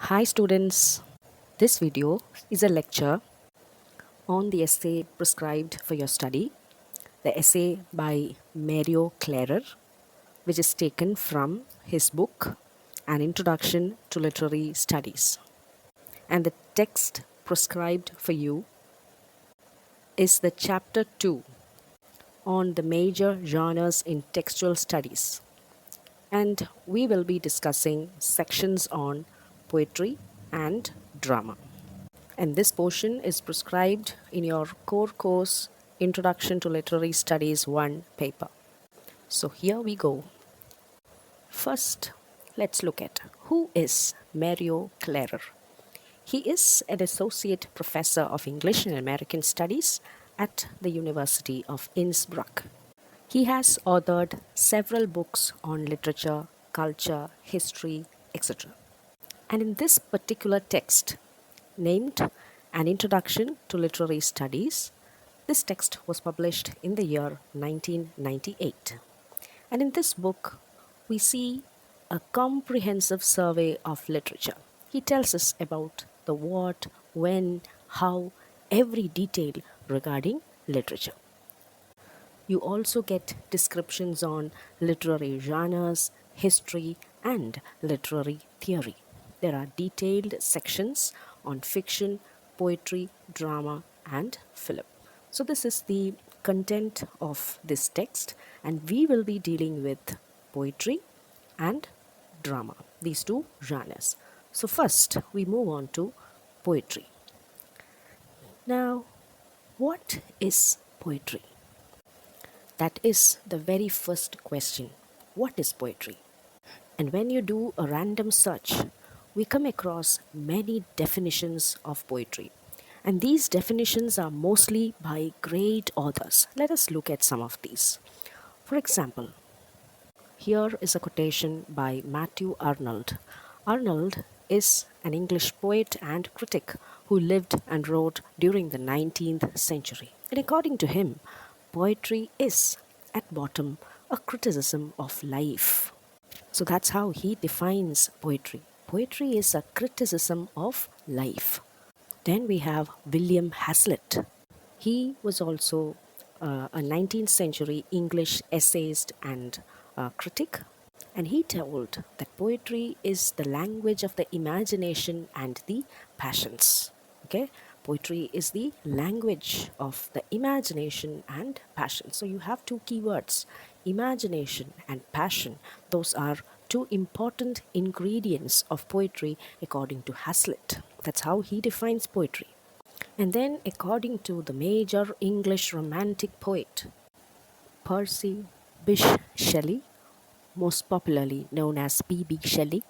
Hi students, this video is a lecture on the essay prescribed for your study, the essay by Mario Klarer, which is taken from his book An Introduction to Literary Studies. And the text prescribed for you is the chapter 2 on the major genres in textual studies. And we will be discussing sections on poetry and drama. And this portion is prescribed in your core course Introduction to Literary Studies 1 paper. So here we go. First, let's look at who is Mario Klarer. He is an associate professor of English and American Studies at the University of Innsbruck. He has authored several books on literature, culture, history, etc. And in this particular text, named An Introduction to Literary Studies, this text was published in the year 1998. And in this book, we see a comprehensive survey of literature. He tells us about the what, when, how, every detail regarding literature. You also get descriptions on literary genres, history, and literary theory. There are detailed sections on fiction, poetry, drama, and film. So this is the content of this text, and we will be dealing with poetry and drama, these two genres. So first, we move on to poetry. Now, what is poetry? That is the very first question. What is poetry? And when you do a random search, we come across many definitions of poetry. And these definitions are mostly by great authors. Let us look at some of these. For example, here is a quotation by Matthew Arnold. Arnold is an English poet and critic who lived and wrote during the 19th century. And according to him, poetry is, at bottom, a criticism of life. So that's how he defines poetry. Poetry is a criticism of life. Then we have William Hazlitt. He was also a 19th century English essayist and critic. And he told that poetry is the language of the imagination and the passions. Okay, poetry is the language of the imagination and passion. So you have two keywords, imagination and passion. Those are two important ingredients of poetry according to Hazlitt. That's how he defines poetry. And then according to the major English romantic poet, Percy Bysshe Shelley, most popularly known as P.B. Shelley,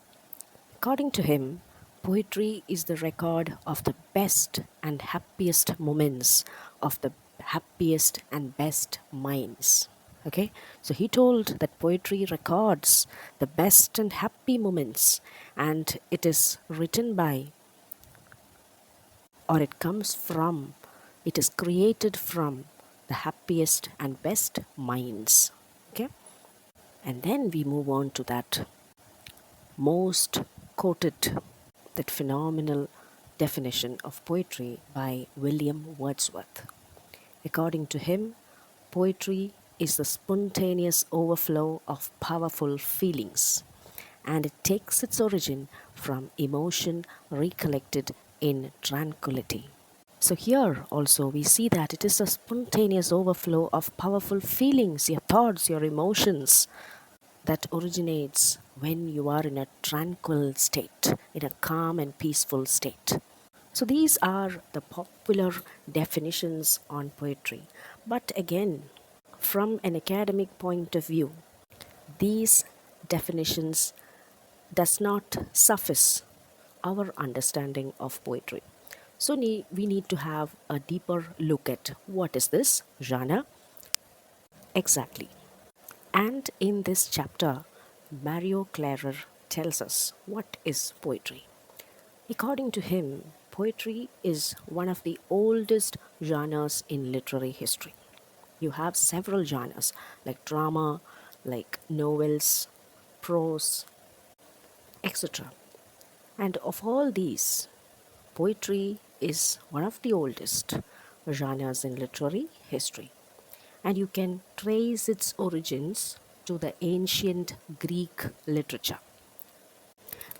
according to him, poetry is the record of the best and happiest moments of the happiest and best minds. Okay, so he told that poetry records the best and happy moments, and it is written by, or it comes from, it is created from the happiest and best minds. Okay, and then we move on to that most quoted, that phenomenal definition of poetry by William Wordsworth. According to him, poetry is the spontaneous overflow of powerful feelings, and it takes its origin from emotion recollected in tranquility. So here also we see that it is a spontaneous overflow of powerful feelings, your thoughts, your emotions, that originates when you are in a tranquil state, in a calm and peaceful state. So these are the popular definitions on poetry. But again, from an academic point of view, these definitions does not suffice our understanding of poetry. So we need to have a deeper look at what is this genre exactly. And in this chapter, Mario Klarer tells us what is poetry. According to him, poetry is one of the oldest genres in literary history. You have several genres like drama, like novels, prose, etc. And of all these, poetry is one of the oldest genres in literary history, and you can trace its origins to the ancient Greek literature.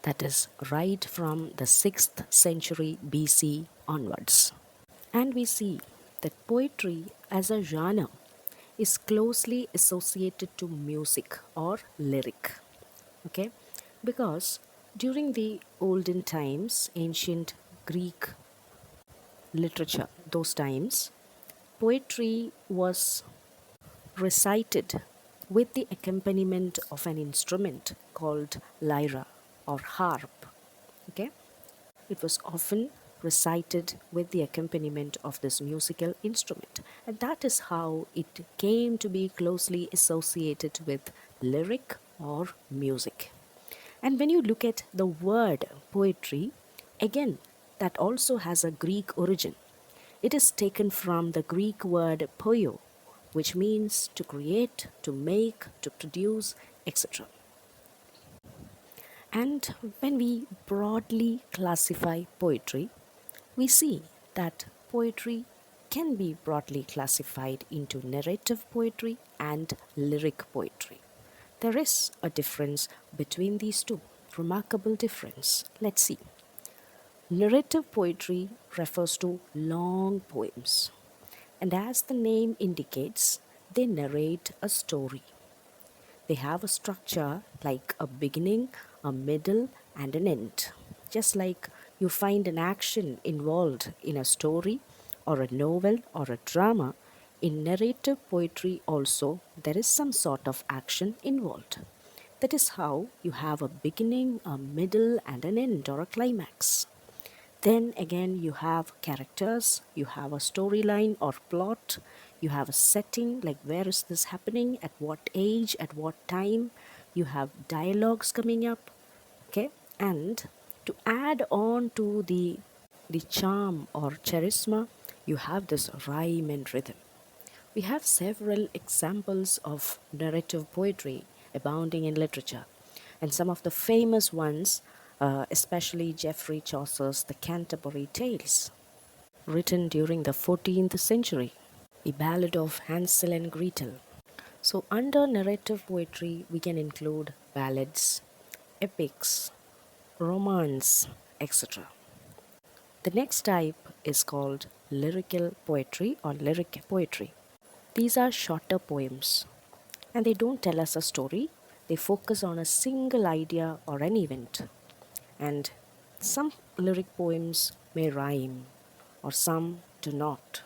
That is right from the 6th century BC onwards. And we see that poetry as a genre is closely associated to music or lyric. Okay? Because during the olden times, ancient Greek literature, those times, poetry was recited with the accompaniment of an instrument called lyra or harp. Okay? It was often recited with the accompaniment of this musical instrument, and that is how it came to be closely associated with lyric or music. And when you look at the word poetry, again, that also has a Greek origin. It is taken from the Greek word poio, which means to create, to make, to produce, etc. And when we broadly classify poetry, we see that poetry can be broadly classified into narrative poetry and lyric poetry. There is a difference between these two, remarkable difference. Let's see. Narrative poetry refers to long poems, and as the name indicates, they narrate a story. They have a structure like a beginning, a middle, and an end. Just like you find an action involved in a story or a novel or a drama, in narrative poetry also there is some sort of action involved. That is how you have a beginning, a middle, and an end or a climax. Then again, you have characters, you have a storyline or plot, you have a setting like where is this happening, at what age, at what time, you have dialogues coming up, okay? And to add on to the charm or charisma, you have this rhyme and rhythm. We have several examples of narrative poetry abounding in literature, and some of the famous ones, especially Geoffrey Chaucer's The Canterbury Tales, written during the 14th century, the Ballad of Hansel and Gretel. So, under narrative poetry, we can include ballads, epics, romance, etc. The next type is called lyrical poetry or lyric poetry. These are shorter poems and they don't tell us a story, they focus on a single idea or an event. And some lyric poems may rhyme or some do not.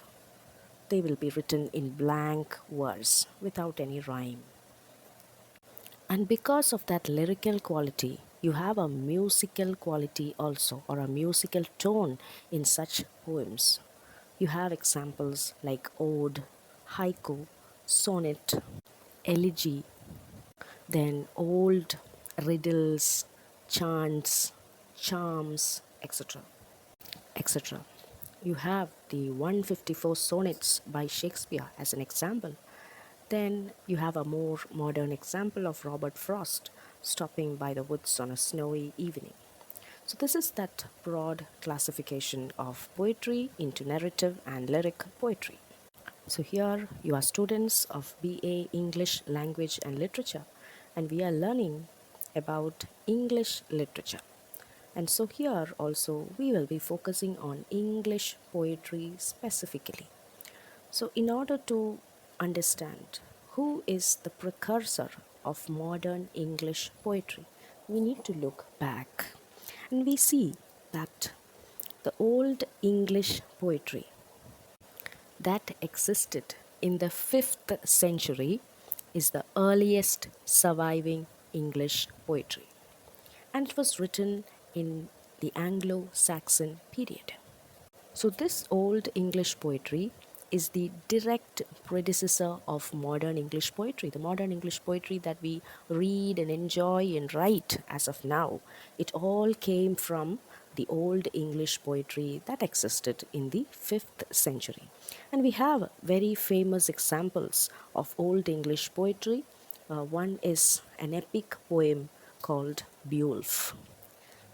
They will be written in blank verse without any rhyme. And because of that lyrical quality, you have a musical quality also, or a musical tone in such poems. You have examples like ode, haiku, sonnet, elegy, then old riddles, chants, charms, etc. etc. You have the 154 sonnets by Shakespeare as an example. Then you have a more modern example of Robert Frost stopping by the woods on a snowy evening. So, this is that broad classification of poetry into narrative and lyric poetry. So, here you are students of BA English Language and Literature, and we are learning about English literature. And so, here also we will be focusing on English poetry specifically. So, in order to understand who is the precursor of modern English poetry, we need to look back and we see that the old English poetry that existed in the 5th century is the earliest surviving English poetry, and it was written in the Anglo Saxon period. So, this old English poetry is the direct predecessor of modern English poetry. The modern English poetry that we read and enjoy and write as of now, it all came from the old English poetry that existed in the 5th century. And we have very famous examples of old English poetry. One is an epic poem called Beowulf.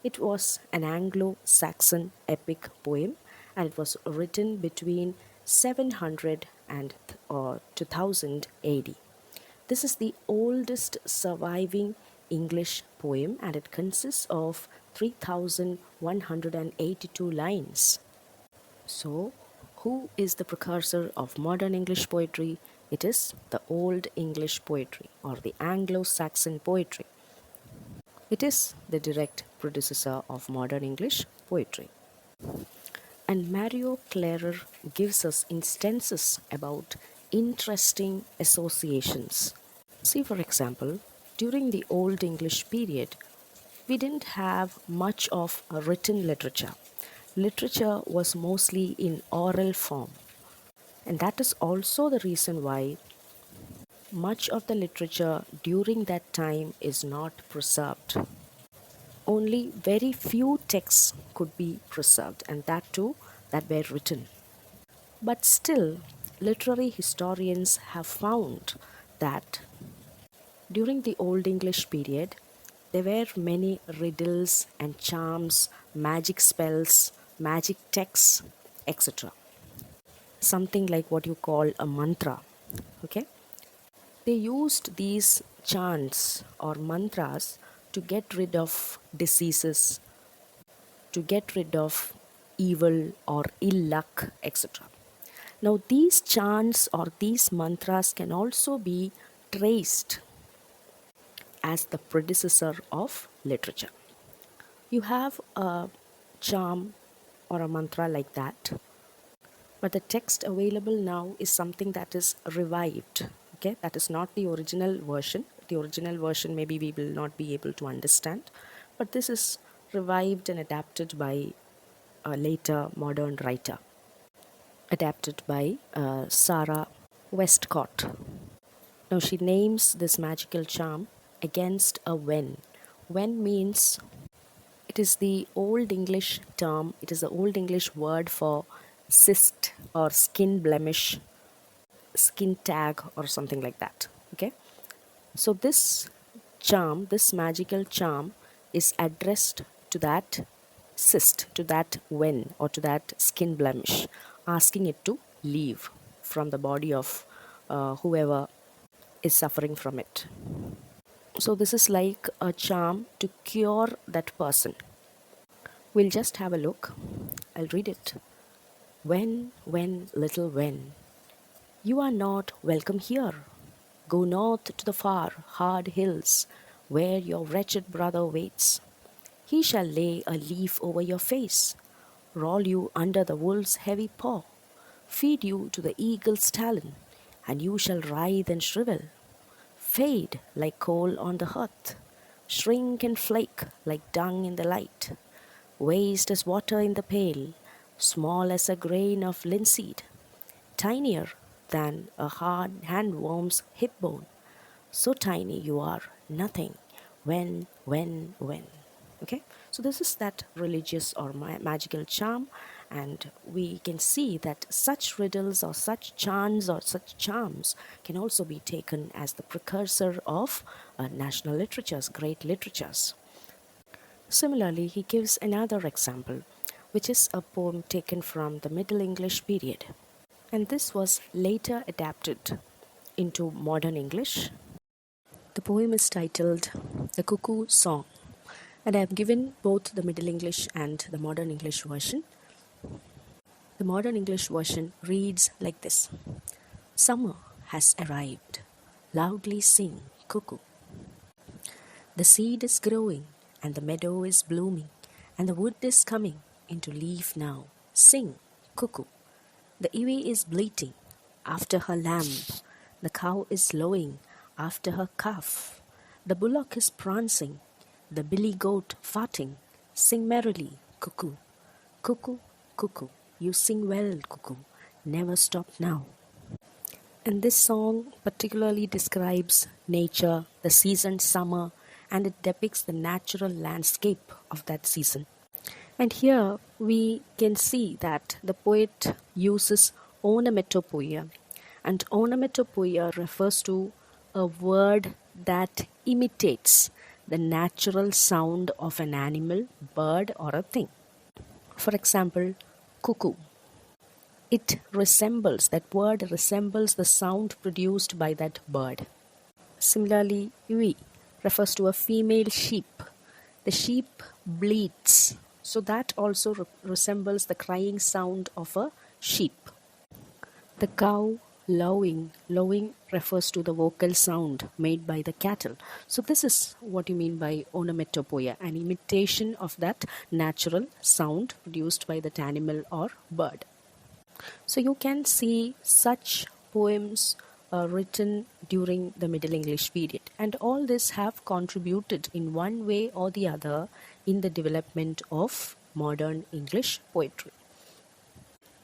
It was an Anglo-Saxon epic poem, and it was written between 700 and 2000 AD. This is the oldest surviving English poem, and it consists of 3,182 lines. So, who is the precursor of modern English poetry? It is the Old English poetry or the Anglo-Saxon poetry. It is the direct predecessor of modern English poetry. And Mario Klarer gives us instances about interesting associations. See, for example, during the Old English period, we didn't have much of a written literature. Literature was mostly in oral form. And that is also the reason why much of the literature during that time is not preserved. Only very few texts could be preserved, and that too, that were written. But still, literary historians have found that during the Old English period, there were many riddles and charms, magic spells, magic texts, etc. Something like what you call a mantra. Okay? They used these chants or mantras to get rid of diseases, to get rid of evil or ill luck, etc. Now, these chants or these mantras can also be traced as the predecessor of literature. You have a charm or a mantra like that, but the text available now is something that is revived. Okay, that is not the original version. The original version maybe we will not be able to understand, but this is revived and adapted by a later modern writer, adapted by Sarah Westcott. Now she names this magical charm against a wen. Wen means it is the Old English term, it is the Old English word for cyst or skin blemish, skin tag, or something like that. Okay, so this charm, this magical charm, is addressed to that cyst, to that wen, or to that skin blemish, asking it to leave from the body of whoever is suffering from it. So, this is like a charm to cure that person. We'll just have a look. I'll read it. When, little when, you are not welcome here. Go north to the far, hard hills, where your wretched brother waits. He shall lay a leaf over your face, roll you under the wolf's heavy paw, feed you to the eagle's talon, and you shall writhe and shrivel, fade like coal on the hearth, shrink and flake like dung in the light, waste as water in the pail, small as a grain of linseed, tinier than a hard handworm's hip bone. So tiny you are, nothing. When. Okay, so this is that religious or magical charm, and we can see that such riddles or such chants or such charms can also be taken as the precursor of national literatures, great literatures. Similarly, he gives another example, which is a poem taken from the Middle English period, and this was later adapted into modern English. The poem is titled The Cuckoo Song, and I have given both the Middle English and the Modern English version. The Modern English version reads like this. Summer has arrived. Loudly sing, cuckoo. The seed is growing, and the meadow is blooming, and the wood is coming into leaf now. Sing, cuckoo. The ivy is bleating after her lamb. The cow is lowing after her calf. The bullock is prancing, the billy goat farting. Sing merrily, cuckoo. Cuckoo, cuckoo, you sing well, cuckoo. Never stop now. And this song particularly describes nature, the season summer, and it depicts the natural landscape of that season. And here we can see that the poet uses onomatopoeia, and onomatopoeia refers to a word that imitates, the natural sound of an animal, bird, or a thing. For example, cuckoo. That word resembles the sound produced by that bird. Similarly, ewe refers to a female sheep. The sheep bleats, so that also resembles the crying sound of a sheep. The cow lowing. Lowing refers to the vocal sound made by the cattle. So this is what you mean by onomatopoeia, an imitation of that natural sound produced by that animal or bird. So you can see such poems written during the Middle English period, and all this have contributed in one way or the other in the development of modern English poetry.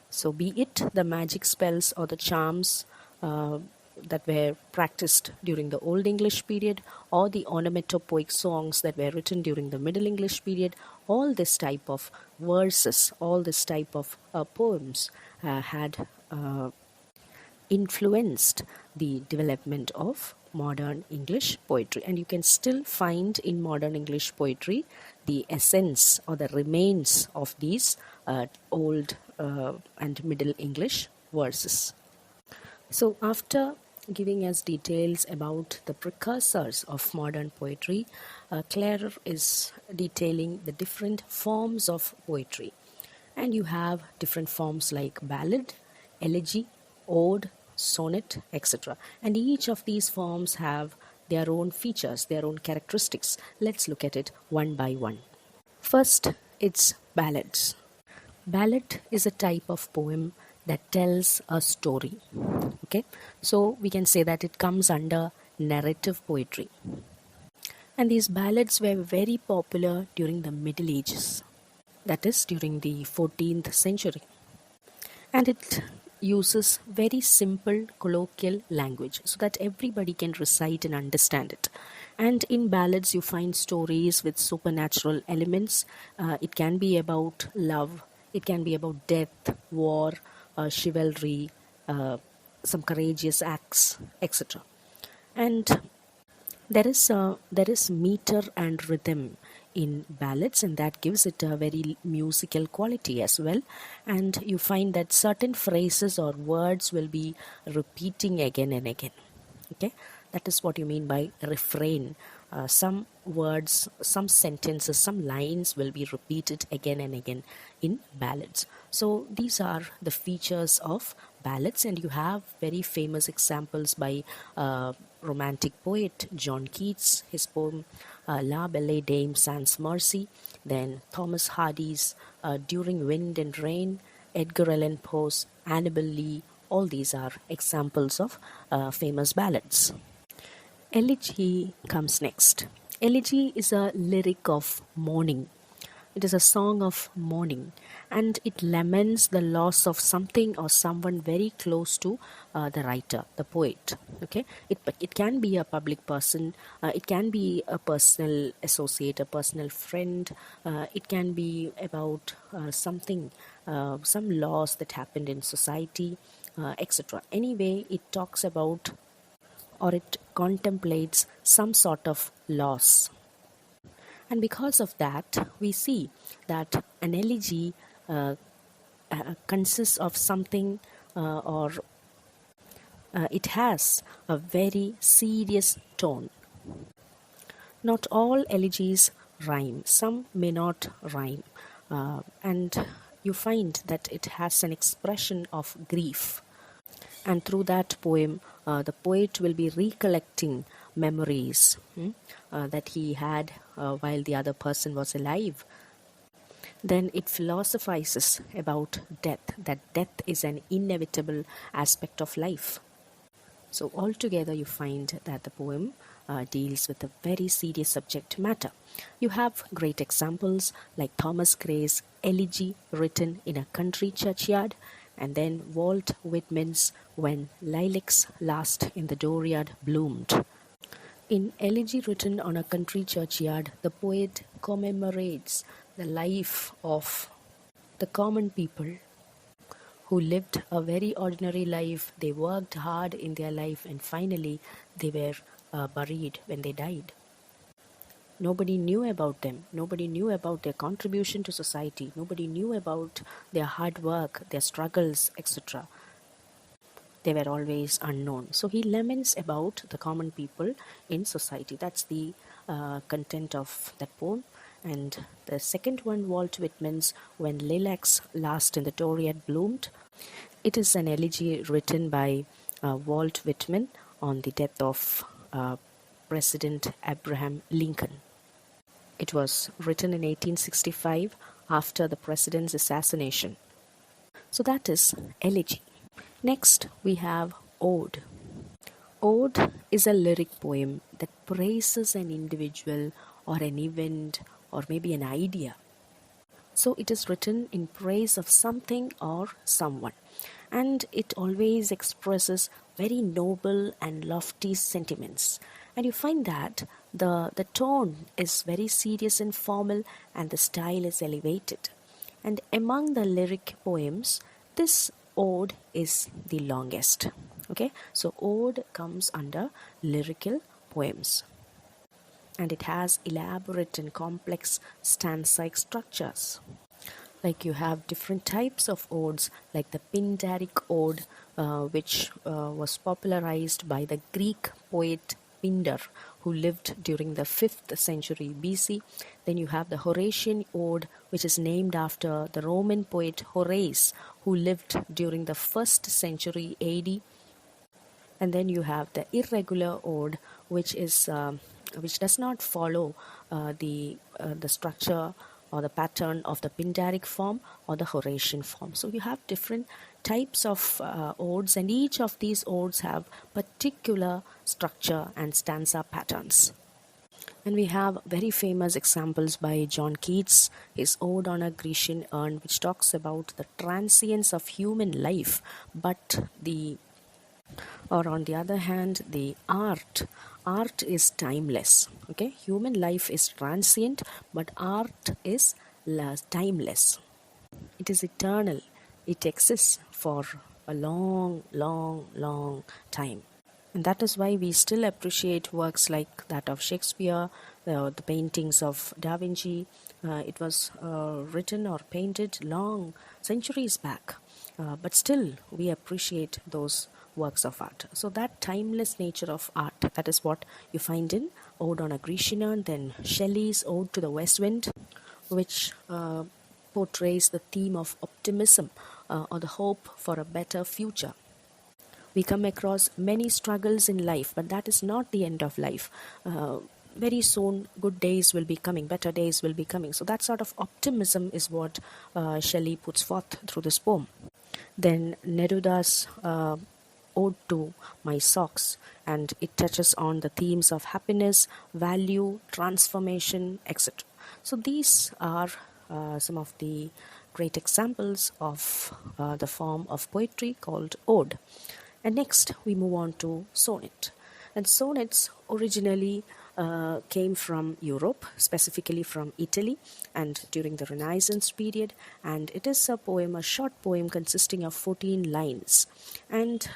So be it the magic spells or the charms that were practiced during the Old English period, or the onomatopoeic songs that were written during the Middle English period, all this type of verses, all this type of poems had influenced the development of modern English poetry. And you can still find in modern English poetry the essence or the remains of these old and Middle English verses. So after giving us details about the precursors of modern poetry, Klarer is detailing the different forms of poetry. And you have different forms like ballad, elegy, ode, sonnet, etc. And each of these forms have their own features, their own characteristics. Let's look at it one by one. First, it's ballads. Ballad is a type of poem that tells a story. Okay, so we can say that it comes under narrative poetry. And these ballads were very popular during the Middle Ages, that is during the 14th century. And it uses very simple colloquial language so that everybody can recite and understand it. And in ballads you find stories with supernatural elements. It can be about love, it can be about death, war, chivalry, some courageous acts, etc. And there is meter and rhythm in ballads, and that gives it a very musical quality as well. And you find that certain phrases or words will be repeating again and again. Okay, that is what you mean by refrain. Some words, some sentences, some lines will be repeated again and again in ballads. So these are the features of ballads, and you have very famous examples by romantic poet John Keats, his poem La Belle Dame Sans Mercy, then Thomas Hardy's During Wind and Rain, Edgar Allan Poe's Annabel Lee. All these are examples of famous ballads. Elegy comes next. Elegy is a lyric of mourning. It is a song of mourning, and it laments the loss of something or someone very close to the writer, the poet. Okay, it can be a public person, it can be a personal associate, a personal friend. It can be about something, some loss that happened in society, etc. Anyway, it talks about or it contemplates some sort of loss. And because of that, we see that an elegy consists of something or it has a very serious tone. Not all elegies rhyme, some may not rhyme, and you find that it has an expression of grief. And through that poem, the poet will be recollecting memories that he had while the other person was alive. Then it philosophizes about death, that death is an inevitable aspect of life. So altogether you find that the poem deals with a very serious subject matter. You have great examples like Thomas Gray's Elegy written in a country churchyard, and then Walt Whitman's When Lilacs Last in the Dooryard Bloomed. In Elegy written on a country churchyard, the poet commemorates the life of the common people who lived a very ordinary life. They worked hard in their life, and finally they were buried when they died. Nobody knew about them. Nobody knew about their contribution to society. Nobody knew about their hard work, their struggles, etc. They were always unknown. So he laments about the common people in society. That's the content of that poem. And the second one, Walt Whitman's When Lilacs Last in the Doriad Bloomed. It is an elegy written by Walt Whitman on the death of President Abraham Lincoln. It was written in 1865 after the president's assassination. So that is elegy. Next, we have ode. Ode is a lyric poem that praises an individual or an event or maybe an idea. So it is written in praise of something or someone, and it always expresses very noble and lofty sentiments. And you find that the tone is very serious and formal, and the style is elevated. And among the lyric poems, this ode is the longest. Okay, so ode comes under lyrical poems, and it has elaborate and complex stanza-like structures. Like you have different types of odes, like the Pindaric ode, which was popularized by the Greek poet Pindar, who lived during the 5th century BC. Then you have the Horatian ode, which is named after the Roman poet Horace, who lived during the 1st century AD. And then you have the irregular ode, which does not follow the structure or the pattern of the Pindaric form or the Horatian form. So you have different types of odes, and each of these odes have particular structure and stanza patterns. And we have very famous examples by John Keats, his Ode on a Grecian Urn, which talks about the transience of human life, or on the other hand, the art is timeless. Okay, human life is transient, but art is timeless. It is eternal. It exists for a long time. And that is why we still appreciate works like that of Shakespeare, the paintings of Da Vinci. It was written or painted long centuries back, but still we appreciate those works of art. So that timeless nature of art, that is what you find in Ode on a Grecian Urn. Then Shelley's Ode to the West Wind, which portrays the theme of optimism or the hope for a better future. We come across many struggles in life, but that is not the end of life. Very soon good days will be coming, better days will be coming. So that sort of optimism is what Shelley puts forth through this poem. Then Neruda's Ode to My Socks, and it touches on the themes of happiness, value, transformation, etc. So these are some of the great examples of the form of poetry called ode. And next we move on to sonnet. And sonnets originally came from Europe, specifically from Italy, and during the Renaissance period. And it is a short poem consisting of 14 lines. And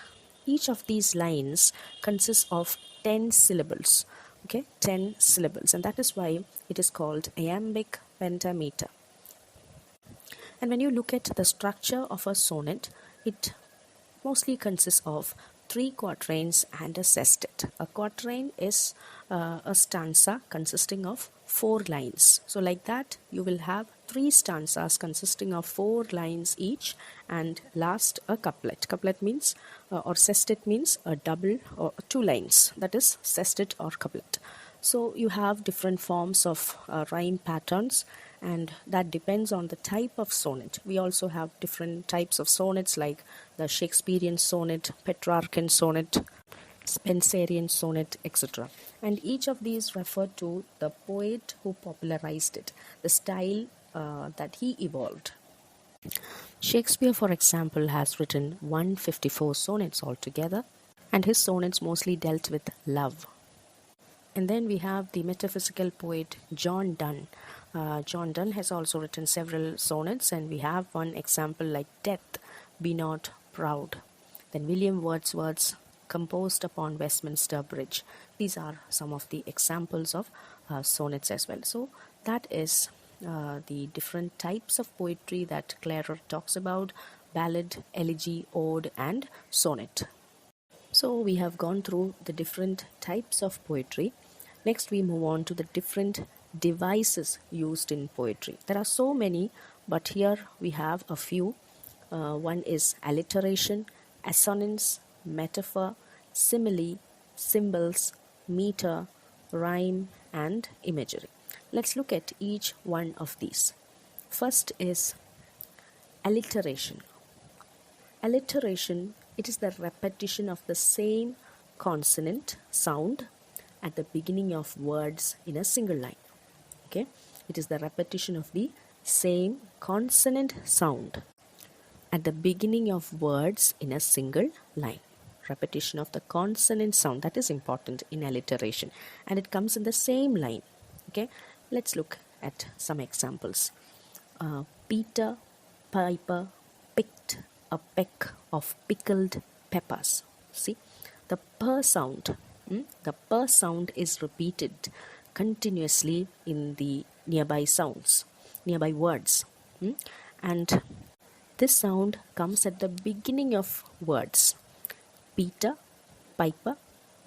each of these lines consists of 10 syllables. Okay, 10 syllables. And that is why it is called iambic pentameter. And when you look at the structure of a sonnet, it mostly consists of 3 quatrains and a sestet. A quatrain is a stanza consisting of 4 lines. So like that, you will have 3 stanzas consisting of 4 lines each, and last a couplet. Couplet means or sestet means a double or 2 lines. That is sestet or couplet. So you have different forms of rhyme patterns, and that depends on the type of sonnet. We also have different types of sonnets like the Shakespearean sonnet, Petrarchan sonnet, Spenserian sonnet, etc. And each of these refer to the poet who popularized it, the style that he evolved. Shakespeare, for example, has written 154 sonnets altogether, and his sonnets mostly dealt with love. And then we have the metaphysical poet John Donne. John Donne has also written several sonnets, and we have one example like Death, Be Not Proud. Then William Wordsworth's Composed upon Westminster Bridge. These are some of the examples of sonnets as well. So that is the different types of poetry that Klarer talks about: ballad, elegy, ode, and sonnet. So we have gone through the different types of poetry. Next, we move on to the different devices used in poetry. There are so many, but here we have a few. One is alliteration, assonance, metaphor, simile, symbols, meter, rhyme, and imagery. Let's look at each one of these. First is alliteration. Alliteration, it is the repetition of the same consonant sound at the beginning of words in a single line. Okay, it is the repetition of the same consonant sound at the beginning of words in a single line. Repetition of the consonant sound, that is important in alliteration, and it comes in the same line. Okay, let's look at some examples. Peter Piper picked a peck of pickled peppers. See, the per sound, the per sound is repeated continuously in the nearby words, and this sound comes at the beginning of words. Peter Piper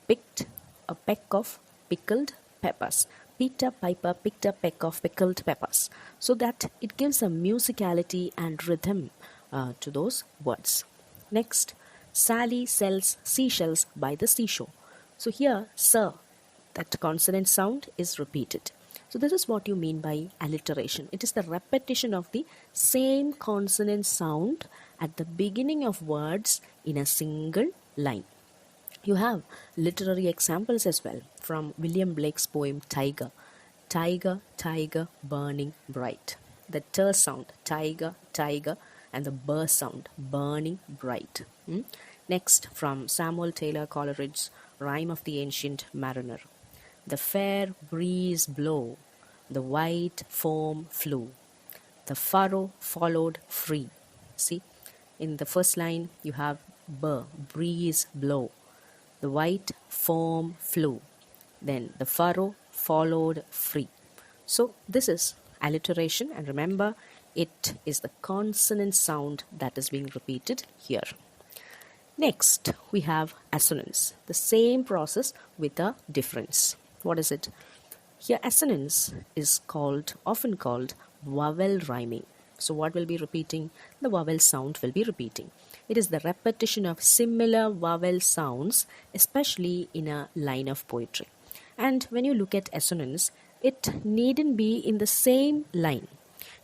picked a peck of pickled peppers. Peter Piper picked a peck of pickled peppers. So that it gives a musicality and rhythm to those words. Next, Sally sells seashells by the seashore. So here, sir, that consonant sound is repeated. So this is what you mean by alliteration. It is the repetition of the same consonant sound at the beginning of words in a single line. You have literary examples as well from William Blake's poem Tiger. Tiger, tiger, burning bright. The ter sound, tiger, tiger, and the bur sound, burning bright. Next, from Samuel Taylor Coleridge's Rime of the Ancient Mariner. The fair breeze blow, the white foam flew, the furrow followed free. See, in the first line you have breeze blow, the white foam flew, then the furrow followed free. So this is alliteration, and remember, it is the consonant sound that is being repeated here. Next, we have assonance. The same process with a difference. What is it? Here, assonance is often called vowel rhyming. So what will be repeating? The vowel sound will be repeating. It is the repetition of similar vowel sounds, especially in a line of poetry. And when you look at assonance, it needn't be in the same line.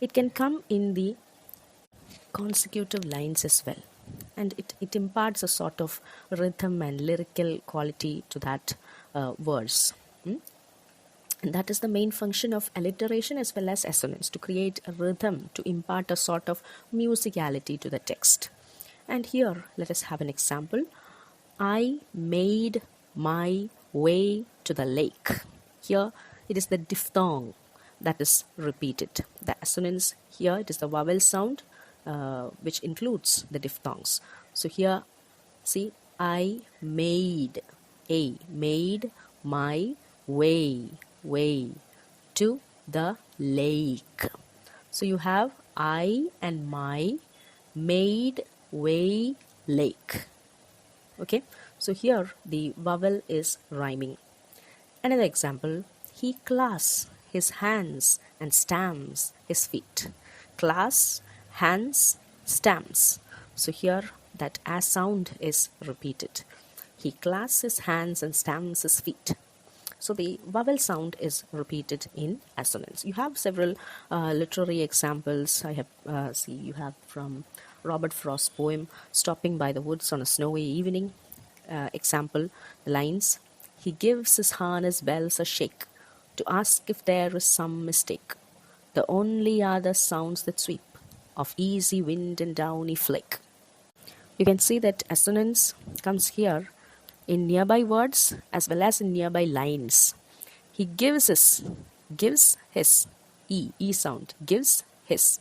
It can come in the consecutive lines as well. And it imparts a sort of rhythm and lyrical quality to that verse. And that is the main function of alliteration as well as assonance, to create a rhythm, to impart a sort of musicality to the text. And here, let us have an example. I made my way to the lake. Here, it is the diphthong that is repeated. The assonance here, it is the vowel sound which includes the diphthongs. So here, see, I made my way to the lake. So you have I and my, made, way, lake. Okay, so here the vowel is rhyming. Another example, he clasps his hands and stamps his feet. Clasp, hands, stamps. So here that as sound is repeated. He clasps his hands and stamps his feet. So the vowel sound is repeated in assonance. You have several literary examples. You have from Robert Frost's poem Stopping by the Woods on a Snowy Evening. Example, the lines, he gives his harness bells a shake to ask if there is some mistake. The only other sounds that sweep of easy wind and downy flake. You can see that assonance comes here in nearby words as well as in nearby lines. He gives his E sound, gives his,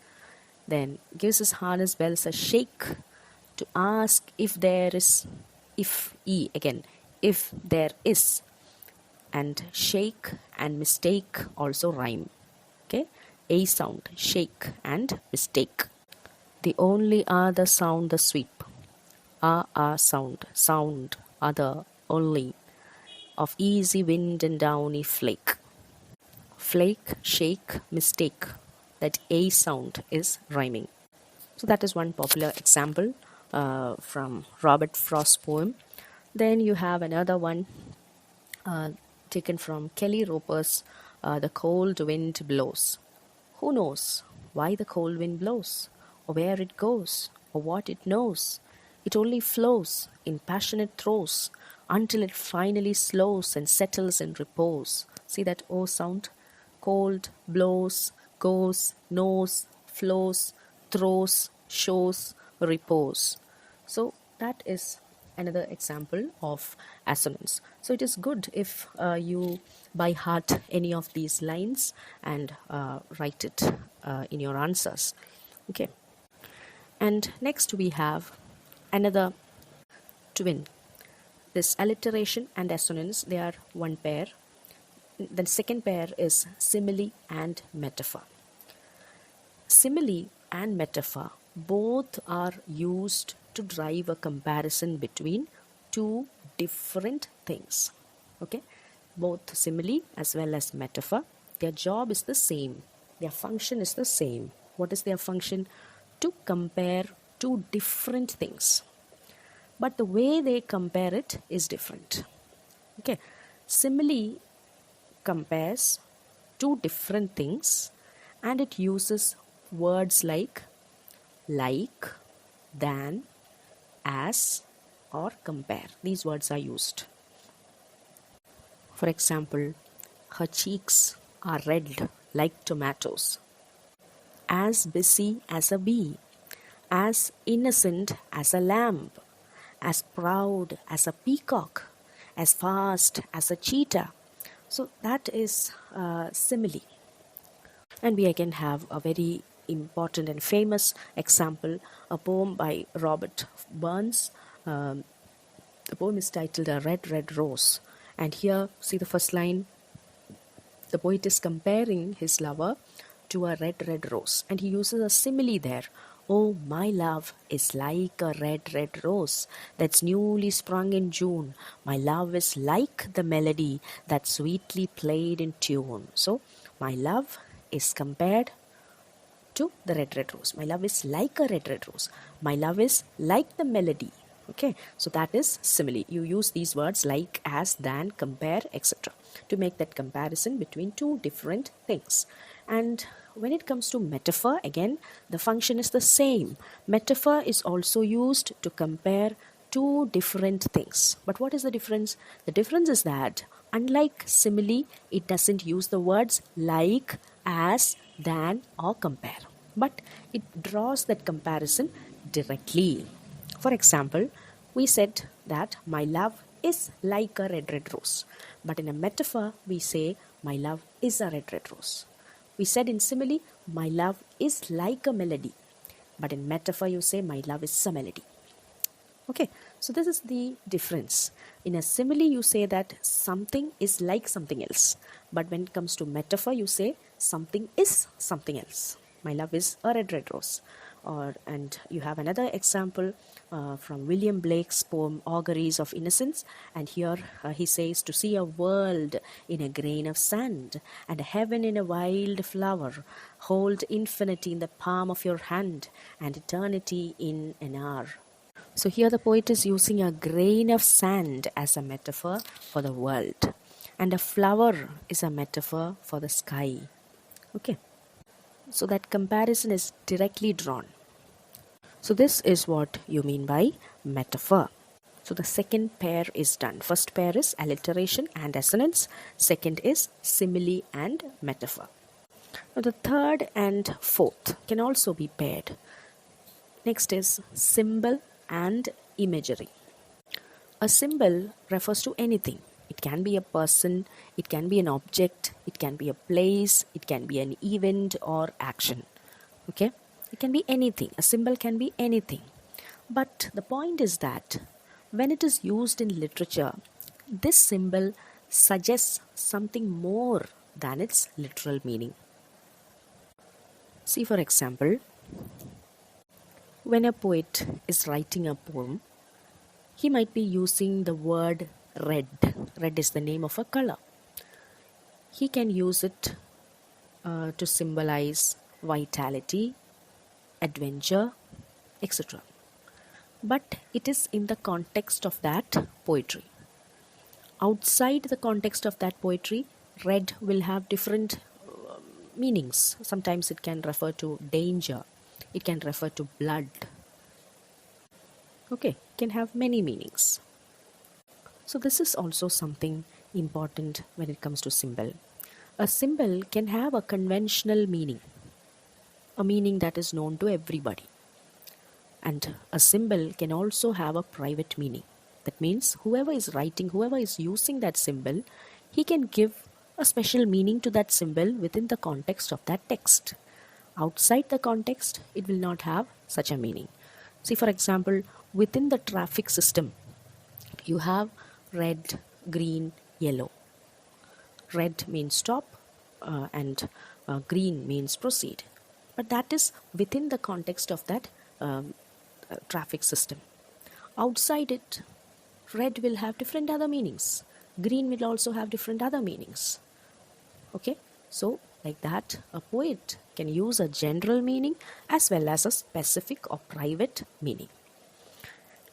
then gives his harness bells a shake to ask if there is, if E again, if there is, and shake and mistake also rhyme. Okay, A sound, shake and mistake. The only other sound, the sweep. Sound, sound, other, only, of easy wind and downy flake. Flake, shake, mistake. That A sound is rhyming. So that is one popular example from Robert Frost's poem. Then you have another one uh, taken from Kelly Roper's The Cold Wind Blows. Who knows why the cold wind blows, or where it goes, or what it knows? It only flows in passionate throes until it finally slows and settles in repose. See that O sound? Cold, blows, goes, knows, flows, throws, shows, repose. So that is another example of assonance. So it is good if you by heart any of these lines and write it in your answers. Okay. And next we have another twin. This alliteration and assonance, they are one pair. The second pair is simile and metaphor. Simile and metaphor both are used to drive a comparison between two different things. Okay, both simile as well as metaphor, their job is the same, their function is the same. What is their function? To compare two different things, but the way they compare it is different. Okay, simile compares two different things and it uses words like, than, as, or compare. These words are used. For example, her cheeks are red like tomatoes, as busy as a bee, as innocent as a lamb, as proud as a peacock, as fast as a cheetah. So that is simile. And we again have a very important and famous example, a poem by Robert Burns. The poem is titled A Red, Red Rose. And here, see the first line, the poet is comparing his lover to a red, red rose. And he uses a simile there. Oh, my love is like a red, red rose that's newly sprung in June. My love is like the melody that's sweetly played in tune. So, my love is compared to the red, red rose. My love is like a red, red rose. My love is like the melody. Okay, so that is simile. You use these words like, as, than, compare, etc. to make that comparison between two different things. And when it comes to metaphor, again, the function is the same. Metaphor is also used to compare two different things. But what is the difference? The difference is that unlike simile, it doesn't use the words like, as, than, or compare. But it draws that comparison directly. For example, we said that my love is like a red, red rose. But in a metaphor, we say my love is a red, red rose. We said in simile, my love is like a melody. But in metaphor, you say my love is a melody. Okay, so this is the difference. In a simile, you say that something is like something else. But when it comes to metaphor, you say something is something else. My love is a red, red rose. And you have another example from William Blake's poem Auguries of Innocence, and here he says, to see a world in a grain of sand and a heaven in a wild flower, hold infinity in the palm of your hand and eternity in an hour. So here the poet is using a grain of sand as a metaphor for the world, and a flower is a metaphor for the sky. Okay, so that comparison is directly drawn. So this is what you mean by metaphor. So the second pair is done. First pair is alliteration and assonance. Second is simile and metaphor. Now the third and fourth can also be paired. Next is symbol and imagery. A symbol refers to anything. It can be a person, it can be an object, it can be a place, it can be an event or action. Okay? It can be anything. A symbol can be anything. But the point is that when it is used in literature, this symbol suggests something more than its literal meaning. See, for example, when a poet is writing a poem, he might be using the word red. Red is the name of a color. He can use it to symbolize vitality, adventure, etc. But it is in the context of that poetry. Outside the context of that poetry, red will have different meanings. Sometimes it can refer to danger, it can refer to blood. Okay, it can have many meanings. So this is also something important when it comes to symbol. A symbol can have a conventional meaning, a meaning that is known to everybody. And a symbol can also have a private meaning. That means whoever is writing, whoever is using that symbol, he can give a special meaning to that symbol within the context of that text. Outside the context, it will not have such a meaning. See, for example, within the traffic system, you have red, green, yellow. Red means stop and green means proceed. But that is within the context of that traffic system. Outside it, red will have different other meanings. Green will also have different other meanings. Okay, so like that, a poet can use a general meaning as well as a specific or private meaning.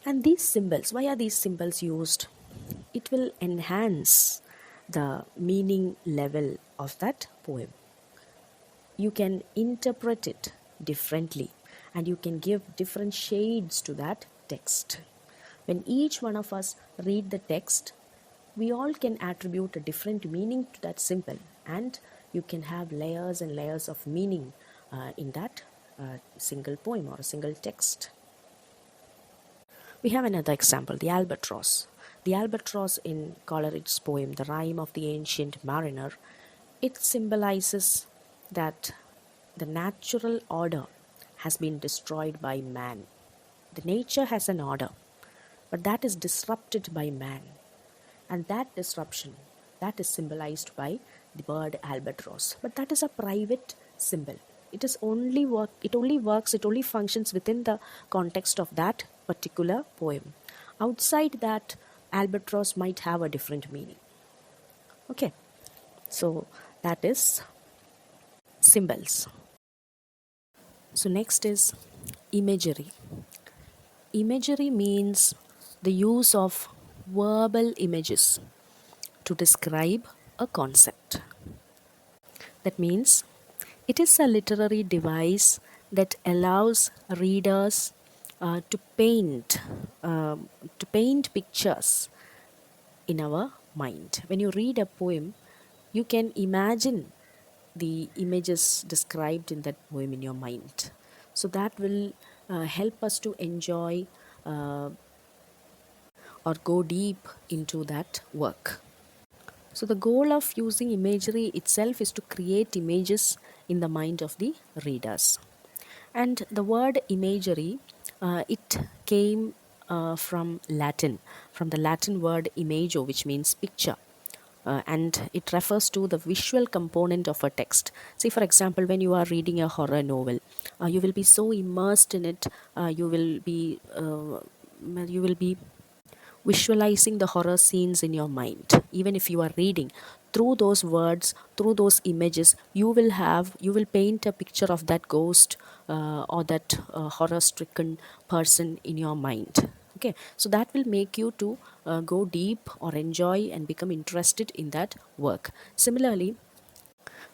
And these symbols, why are these symbols used? It will enhance the meaning level of that poem. You can interpret it differently and you can give different shades to that text. When each one of us read the text, we all can attribute a different meaning to that symbol, and you can have layers and layers of meaning in that single poem or a single text. We have another example, the albatross. The albatross in Coleridge's poem, The Rime of the Ancient Mariner, it symbolizes that the natural order has been destroyed by man. The nature has an order, but that is disrupted by man. And that disruption, that is symbolized by the bird albatross. But that is a private symbol. It only functions within the context of that particular poem. Outside that, albatross might have a different meaning. Okay, so that is symbols. So next is imagery. Imagery means the use of verbal images to describe a concept. That means it is a literary device that allows readers to paint pictures in our mind. When you read a poem, you can imagine the images described in that poem in your mind. So that will help us to enjoy or go deep into that work. So the goal of using imagery itself is to create images in the mind of the readers. And the word imagery, it came from the Latin word imago, which means picture. And it refers to the visual component of a text. Say, for example, when you are reading a horror novel, you will be so immersed in it, you will be visualizing the horror scenes in your mind. Even if you are reading, through those words, through those images, you will paint a picture of that ghost or that horror stricken person in your mind. Okay, so that will make you to go deep or enjoy and become interested in that work. Similarly,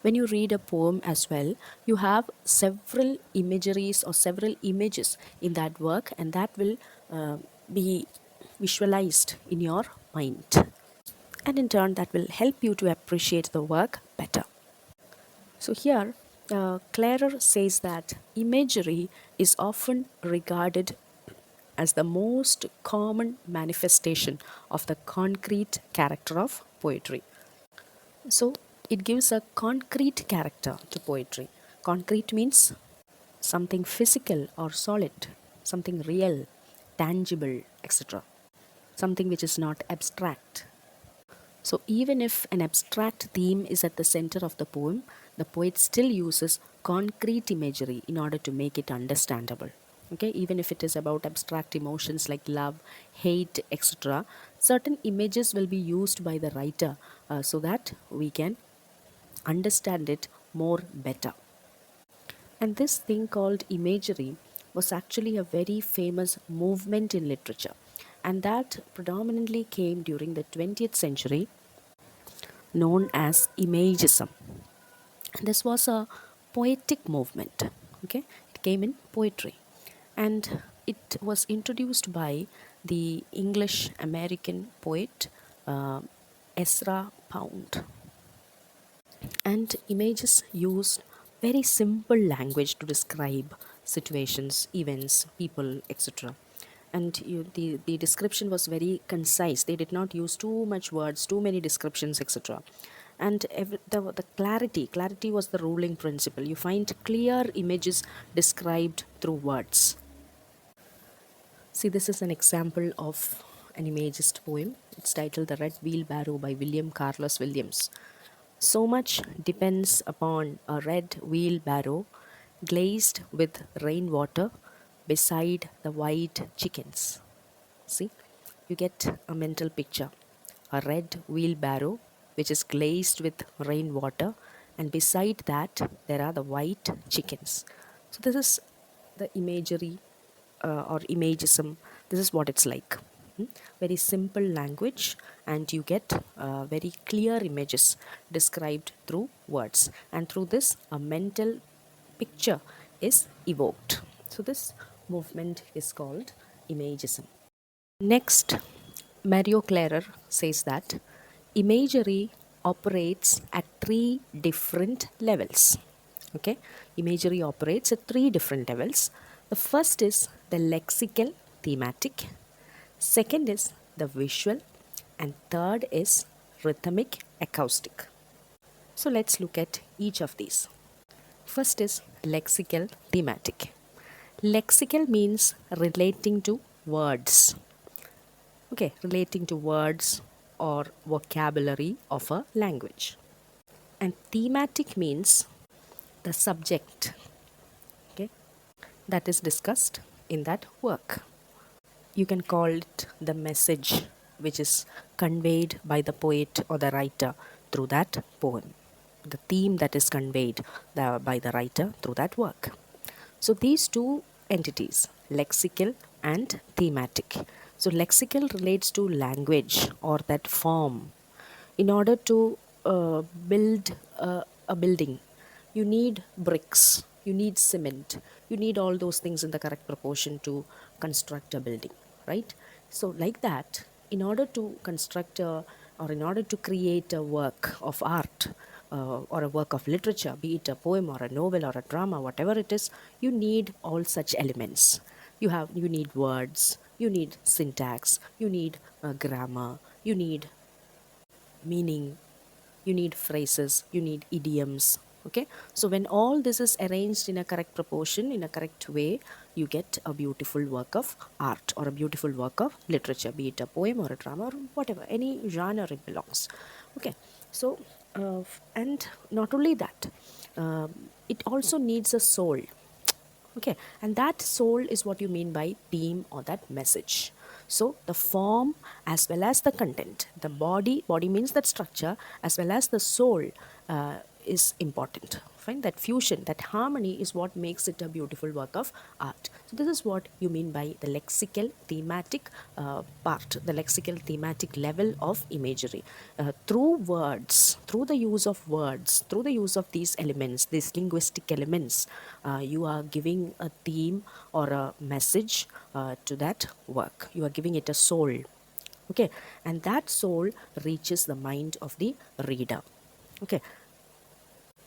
when you read a poem as well, you have several imageries or several images in that work, and that will be visualized in your mind. And in turn, that will help you to appreciate the work better. So here, Klarer says that imagery is often regarded as the most common manifestation of the concrete character of poetry. So it gives a concrete character to poetry. Concrete means something physical or solid, something real, tangible, etc. Something which is not abstract. So even if an abstract theme is at the center of the poem, the poet still uses concrete imagery in order to make it understandable. Okay, even if it is about abstract emotions like love, hate, etc., certain images will be used by the writer so that we can understand it more better. And this thing called imagery was actually a very famous movement in literature, and that predominantly came during the 20th century, known as Imagism. This was a poetic movement. Okay, it came in poetry, and it was introduced by the English American poet uh, Ezra Pound. And images used very simple language to describe situations, events, people, etc. And the description was very concise. They did not use too much words, too many descriptions, etc. And the clarity was the ruling principle. You find clear images described through words. See, this is an example of an imagist poem. It's titled The Red Wheelbarrow by William Carlos Williams. So much depends upon a red wheelbarrow glazed with rainwater beside the white chickens. See, you get a mental picture. A red wheelbarrow which is glazed with rainwater, and beside that there are the white chickens. So this is the imagery or imagism. This is what it's like. Very simple language, and you get very clear images described through words, and through this a mental picture is evoked. So this movement is called imagism. Next, Mario Klarer says that imagery operates at three different levels. Okay, imagery operates at three different levels. The first is the lexical thematic, second is the visual, and third is rhythmic acoustic. So let's look at each of these. First is lexical thematic. Lexical means relating to words. Okay, relating to words or vocabulary of a language. And thematic means the subject, okay, that is discussed in that work. You can call it the message which is conveyed by the poet or the writer through that poem, the theme that is conveyed by the writer through that work. So these two entities, lexical and thematic. So lexical relates to language or that form. In order to build a building, you need bricks, you need cement, you need all those things in the correct proportion to construct a building, right? So like that, in order to construct or in order to create a work of art, or a work of literature, be it a poem or a novel or a drama, whatever it is, you need all such elements. You need words, you need syntax, you need grammar, you need meaning, you need phrases, you need idioms. Okay, so when all this is arranged in a correct proportion, in a correct way, you get a beautiful work of art or a beautiful work of literature, be it a poem or a drama or whatever, any genre it belongs. Okay, so and not only that, it also needs a soul. Okay, and that soul is what you mean by theme or that message. So the form as well as the content, the body means that structure, as well as the soul is important. Fine, that fusion, that harmony is what makes it a beautiful work of art. So this is what you mean by the lexical thematic part, the lexical thematic level of imagery. Through words, through the use of words, through the use of these elements, these linguistic elements, you are giving a theme or a message to that work. You are giving it a soul. Okay, and that soul reaches the mind of the reader. Okay,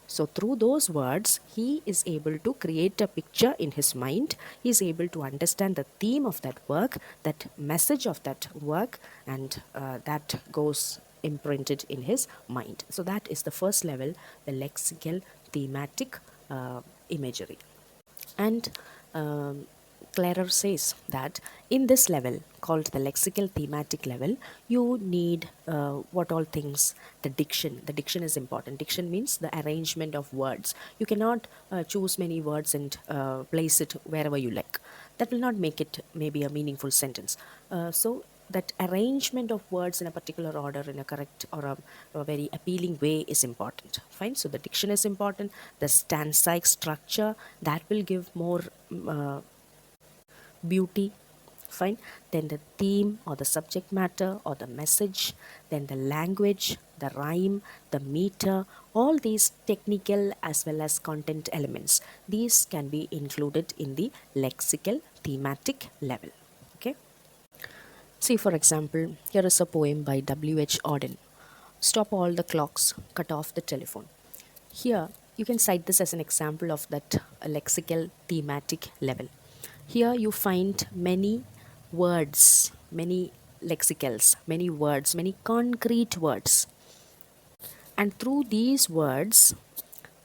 so through those words, he is able to create a picture in his mind. He is able to understand the theme of that work, that message of that work, and that goes imprinted in his mind. So that is the first level, the lexical thematic imagery. And Klarer says that in this level, called the lexical-thematic level, you need what all things? The diction. The diction is important. Diction means the arrangement of words. You cannot choose many words and place it wherever you like. That will not make it maybe a meaningful sentence. So that arrangement of words in a particular order, in a correct or a very appealing way, is important. Fine. So the diction is important. The stanzaic structure, that will give more beauty. Fine. Then the theme or the subject matter or the message, then the language, the rhyme, the meter, all these technical as well as content elements, these can be included in the lexical thematic level. Okay. See, for example, here is a poem by W.H. Auden. Stop all the clocks, cut off the telephone. Here, you can cite this as an example of that lexical thematic level. Here, you find many words, many lexicals, many words, many concrete words. And through these words,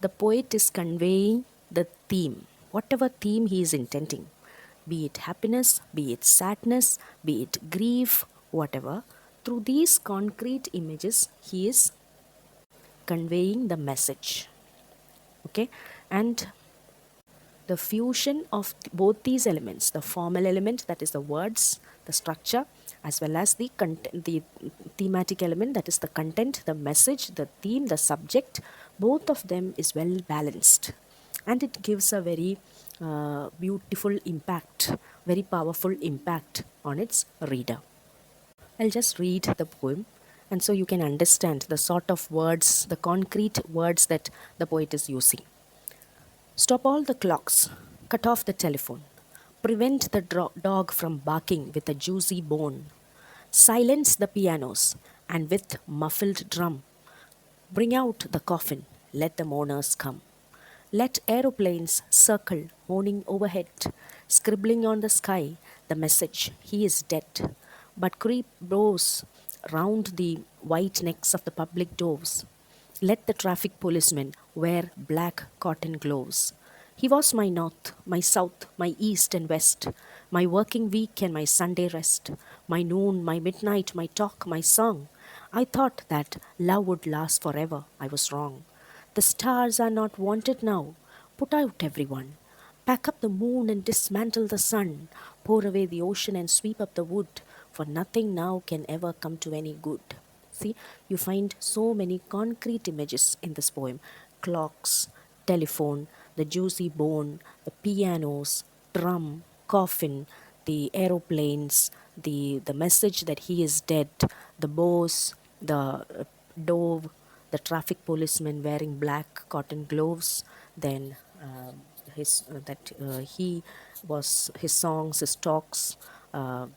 the poet is conveying the theme, whatever theme he is intending, be it happiness, be it sadness, be it grief, whatever. Through these concrete images, he is conveying the message. Okay, and the fusion of both these elements, the formal element, that is the words, the structure, as well as the content, the thematic element, that is the content, the message, the theme, the subject, both of them is well balanced, and it gives a very beautiful impact, very powerful impact on its reader. I'll just read the poem, and so you can understand the sort of words, the concrete words that the poet is using. Stop all the clocks, cut off the telephone, prevent the dog from barking with a juicy bone, silence the pianos, and with muffled drum, bring out the coffin, let the mourners come. Let aeroplanes circle, moaning overhead, scribbling on the sky the message, he is dead. But creep blows round the white necks of the public doves. Let the traffic policemen wear black cotton gloves. He was my north, my south, my east and west, my working week and my Sunday rest, my noon, my midnight, my talk, my song. I thought that love would last forever. I was wrong. The stars are not wanted now. Put out everyone. Pack up the moon and dismantle the sun. Pour away the ocean and sweep up the wood, for nothing now can ever come to any good. See, you find so many concrete images in this poem. Clocks, telephone, the juicy bone, the pianos, drum, coffin, the aeroplanes, the message that he is dead, the bows, the dove, the traffic policeman wearing black cotton gloves, then he was his songs, his talks, uh,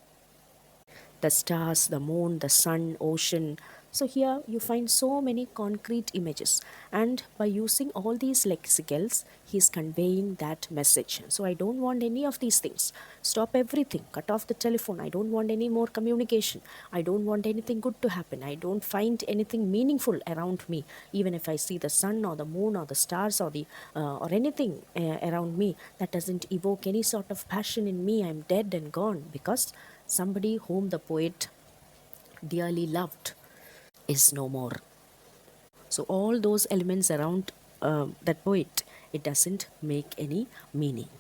the stars, the moon, the sun, ocean. So here you find so many concrete images, and by using all these lexicals, he's conveying that message. So I don't want any of these things. Stop everything. Cut off the telephone. I don't want any more communication. I don't want anything good to happen. I don't find anything meaningful around me. Even if I see the sun or the moon or the stars or the or anything around me that doesn't evoke any sort of passion in me, I'm dead and gone, because somebody whom the poet dearly loved is no more. So all those elements around that poet, it doesn't make any meaning.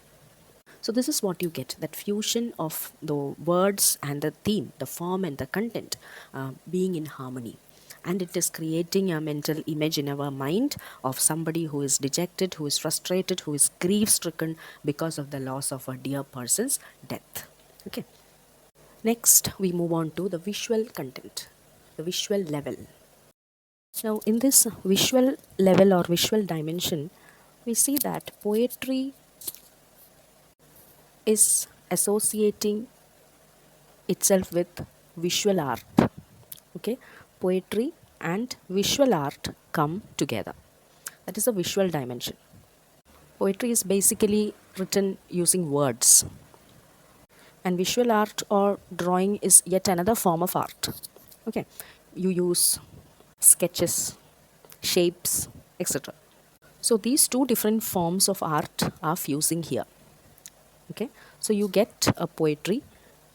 So this is what you get, that fusion of the words and the theme, the form and the content being in harmony. And it is creating a mental image in our mind of somebody who is dejected, who is frustrated, who is grief-stricken because of the loss of a dear person's death. Okay. Next, we move on to the visual content, the visual level. Now, in this visual level or visual dimension, we see that poetry is associating itself with visual art. Okay, poetry and visual art come together. That is a visual dimension. Poetry is basically written using words, and visual art or drawing is yet another form of art. Okay, you use sketches, shapes, etc. So these two different forms of art are fusing here. Okay, So you get a poetry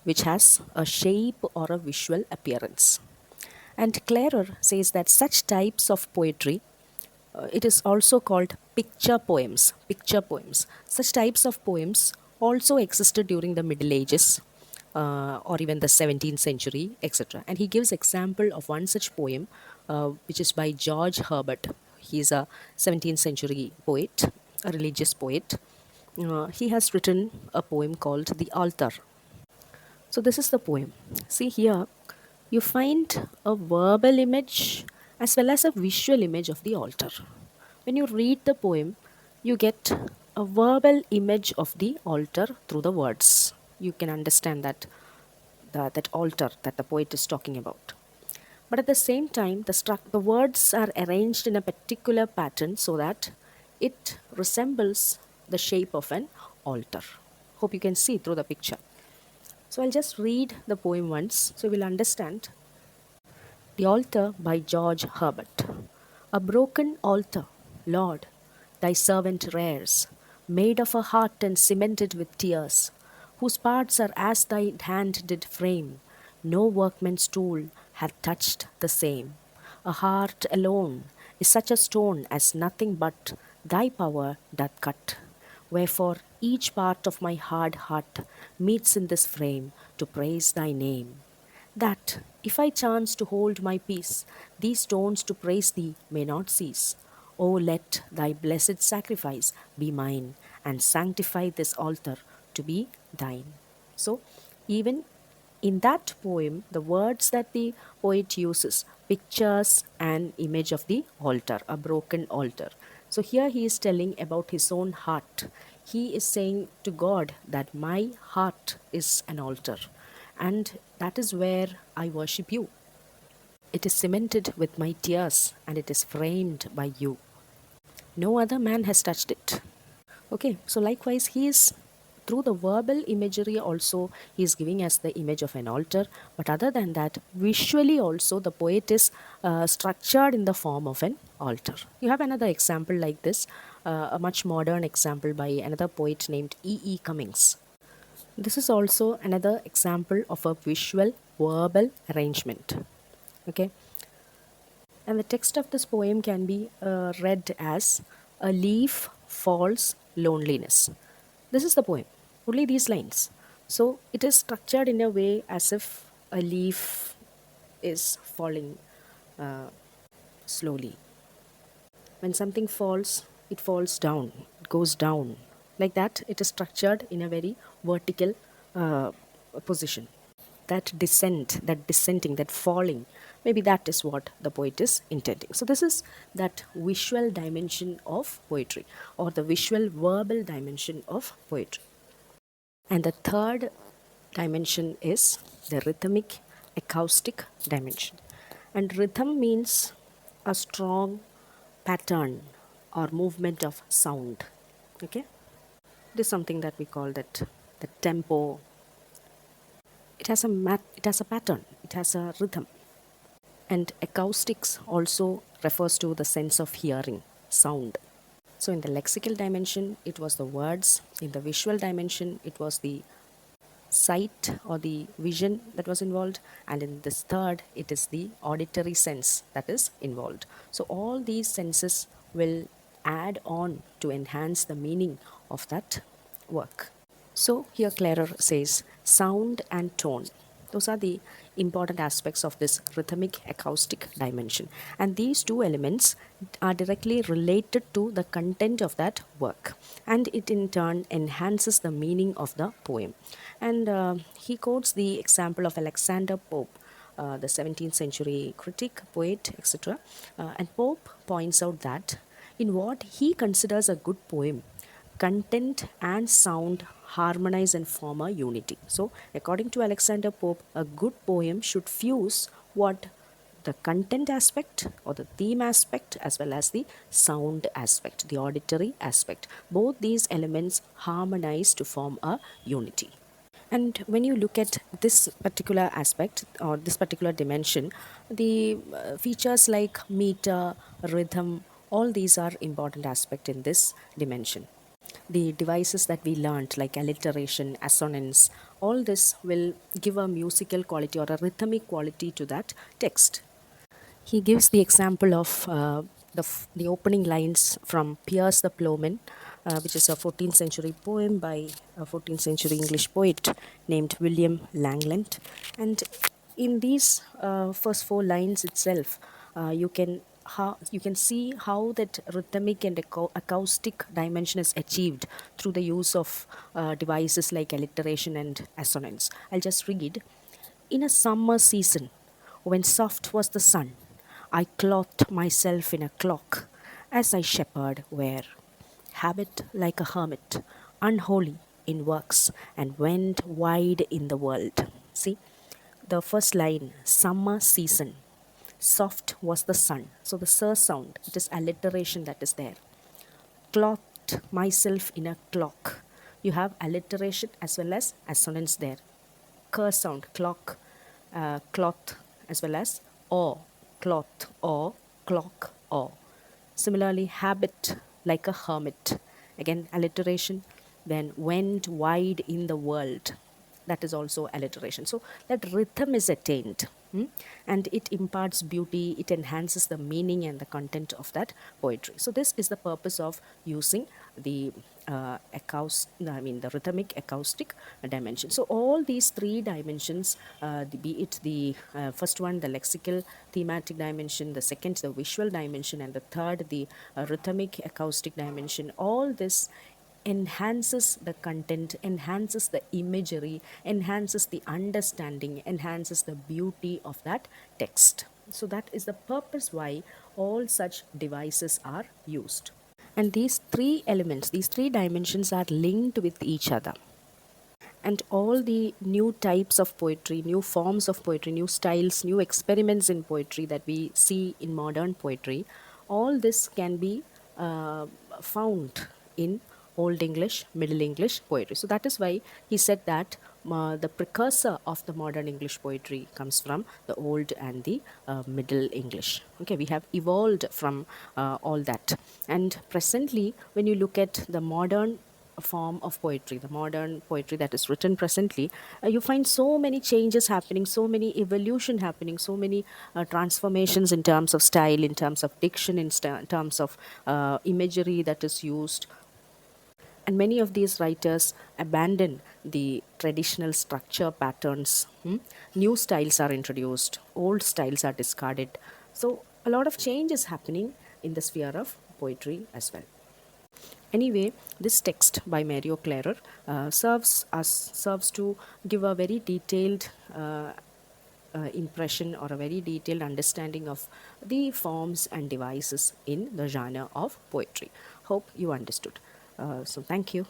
which has a shape or a visual appearance. And Klarer says that such types of poetry, it is also called picture poems. Picture poems. Such types of poems also existed during the Middle Ages or even the 17th century, etc. And he gives example of one such poem, which is by George Herbert. He is a 17th century poet, a religious poet. He has written a poem called The Altar. So this is the poem. See here, you find a verbal image as well as a visual image of the altar. When you read the poem, you get a verbal image of the altar through the words. You can understand that altar that the poet is talking about. But at the same time, the words are arranged in a particular pattern so that it resembles the shape of an altar. Hope you can see through the picture. So I'll just read the poem once so you will understand. The Altar by George Herbert. A broken altar, Lord, thy servant rears, made of a heart and cemented with tears, whose parts are as thy hand did frame. No workman's tool hath touched the same. A heart alone is such a stone as nothing but thy power doth cut. Wherefore each part of my hard heart meets in this frame to praise thy name, that if I chance to hold my peace, these stones to praise thee may not cease. O let thy blessed sacrifice be mine, and sanctify this altar to be thine. So, even in that poem, the words that the poet uses pictures an image of the altar, a broken altar. So here he is telling about his own heart. He is saying to God that my heart is an altar, and that is where I worship you. It is cemented with my tears, and it is framed by you. No other man has touched it. Okay, so likewise, he is through the verbal imagery also he is giving us the image of an altar, but other than that, visually also the poet is structured in the form of an altar. You have another example like this, a much modern example by another poet named E. Cummings. This is also another example of a visual verbal arrangement. Okay, and the text of this poem can be read as a leaf falls loneliness. This is the poem, only these lines. So it is structured in a way as if a leaf is falling slowly. When something falls, it falls down, it goes down. Like that, it is structured in a very vertical position. That descent, that dissenting, that falling, maybe that is what the poet is intending. So this is that visual dimension of poetry, or the visual verbal dimension of poetry. And the third dimension is the rhythmic acoustic dimension. And rhythm means a strong pattern or movement of sound. Okay, it is something that we call that the tempo. It has a pattern, it has a rhythm. And acoustics also refers to the sense of hearing, sound. So in the lexical dimension, it was the words. In the visual dimension, it was the sight or the vision that was involved. And in this third, it is the auditory sense that is involved. So all these senses will add on to enhance the meaning of that work. So here Klarer says sound and tone. Those are the important aspects of this rhythmic acoustic dimension. And these two elements are directly related to the content of that work. And it in turn enhances the meaning of the poem. And he quotes the example of Alexander Pope, the 17th century critic, poet, etc. And Pope points out that in what he considers a good poem, content and sound harmonize and form a unity. So, according to Alexander Pope, a good poem should fuse what the content aspect or the theme aspect as well as the sound aspect, the auditory aspect. Both these elements harmonize to form a unity. And when you look at this particular aspect or this particular dimension, the features like meter, rhythm, all these are important aspect in this dimension. the devices that we learned, like alliteration, assonance, all this will give a musical quality or a rhythmic quality to that text. He gives the example of the opening lines from Piers the Plowman, which is a 14th century poem by a 14th century English poet named William Langland. And in these first four lines itself, you can see how that rhythmic and acoustic dimension is achieved through the use of devices like alliteration and assonance. I'll just read. In a summer season, when soft was the sun, I clothed myself in a cloak, as I shepherd wear, habit like a hermit, unholy in works, and went wide in the world. See, the first line, summer season, soft was the sun. So the sir sound, it is alliteration that is there. Clothed myself in a cloak. You have alliteration as well as assonance there. K sound, clock, cloth, as well as or, cloth, or, clock, or. Similarly, habit, like a hermit. Again, alliteration. Then went wide in the world. That is also alliteration. So that rhythm is attained. And it imparts beauty, it enhances the meaning and the content of that poetry. So this is the purpose of using the the rhythmic acoustic dimension. So all these three dimensions, be it the first one, the lexical thematic dimension, the second, the visual dimension, and the third, the rhythmic acoustic dimension, all this enhances the content, enhances the imagery, enhances the understanding, enhances the beauty of that text. So that is the purpose why all such devices are used. And these three elements, these three dimensions are linked with each other. And all the new types of poetry, new forms of poetry, new styles, new experiments in poetry that we see in modern poetry, all this can be found in Old English, Middle English poetry. So that is why he said that the precursor of the modern English poetry comes from the Old and the Middle English. Okay, we have evolved from all that. And presently, when you look at the modern form of poetry, the modern poetry that is written presently, you find so many changes happening, so many evolution happening, so many transformations in terms of style, in terms of diction, in terms of imagery that is used. And many of these writers abandon the traditional structure patterns. New styles are introduced, old styles are discarded. So a lot of change is happening in the sphere of poetry as well. Anyway, this text by Mario Klarer serves to give a very detailed impression or a very detailed understanding of the forms and devices in the genre of poetry. Hope you understood. So thank you.